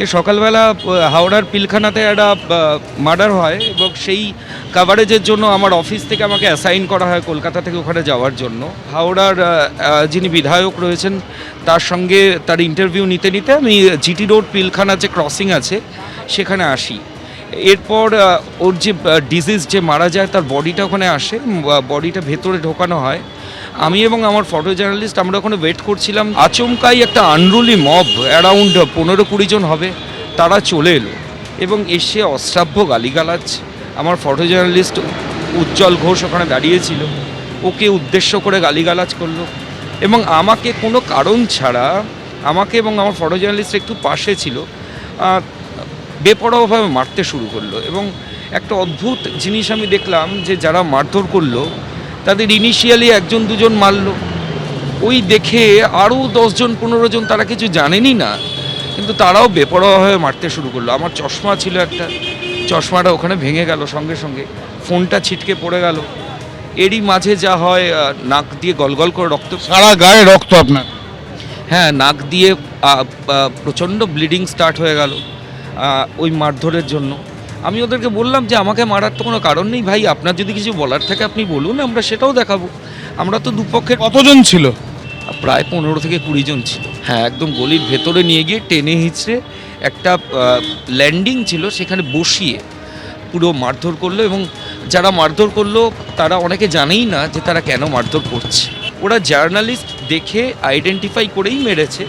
কালকে সকালবেলা হাওড়ার পিলখানাতে একটা মার্ডার হয় এবং সেই কাভারেজের জন্য আমার অফিস থেকে আমাকে অ্যাসাইন করা হয় কলকাতা থেকে ওখানে যাওয়ার জন্য। হাওড়ার যিনি বিধায়ক রয়েছেন তার সঙ্গে তার ইন্টারভিউ নিতে নিতে আমি জিটি রোড পিলখানা যে ক্রসিং আছে সেখানে আসি। এরপর ওর যে ডিজিজ যে মারা যায় তার বডিটা ওখানে আসে, বডিটা ভেতরে ঢোকানো হয়। আমি এবং আমার ফটো জার্নালিস্ট আমরা ওখানে ওয়েট করছিলাম। আচমকাই একটা আনরুলি মব অ্যারাউন্ড 15-20 জন হবে, তারা চলে এলো এবং এসে অশ্রাব্য গালিগালাজ। আমার ফটো জার্নালিস্ট উজ্জ্বল ঘোষ ওখানে দাঁড়িয়েছিল, ওকে উদ্দেশ্য করে গালিগালাজ করলো এবং আমাকে কোনো কারণ ছাড়া, আমাকে এবং আমার ফটো জার্নালিস্ট একটু পাশে ছিল, বেপরোয়াভাবে মারতে শুরু করলো। এবং একটা অদ্ভুত জিনিস আমি দেখলাম যে যারা মারধর করলো তাদের ইনিশিয়ালি 1-2 জন মারলো, ওই দেখে আরও 10 জন 15 জন তারা কিছু জানেনই না, কিন্তু তারাও বেপরোয়াভাবে মারতে শুরু করলো। আমার চশমা ছিল একটা, চশমাটা ওখানে ভেঙে গেল সঙ্গে সঙ্গে, ফোনটা ছিটকে পড়ে গেল। এরই মাঝে যা হয়, নাক দিয়ে গলগল করে রক্ত, সারা গায়ে রক্ত আপনার। হ্যাঁ, নাক দিয়ে প্রচণ্ড ব্লিডিং স্টার্ট হয়ে গেল ওই মারধরের জন্য। আমি ওদেরকে বললাম যে আমাকে মারার তো কোনো কারণ নেই ভাই, আপনার যদি কিছু বলার থাকে আপনি বলুন, আমরা সেটাও দেখাবো। আমরা তো দুপক্ষের, কতজন ছিল? প্রায় 15-20 জন ছিল। হ্যাঁ, একদম গলির ভেতরে নিয়ে গিয়ে টেনে হিঁচড়ে একটা ল্যান্ডিং ছিল সেখানে বসিয়ে পুরো মারধর করলো। এবং যারা মারধর করলো তারা অনেকে জানেই না যে তারা কেন মারধর করছে। ওরা জার্নালিস্ট দেখে আইডেন্টিফাই করেই মেরেছে।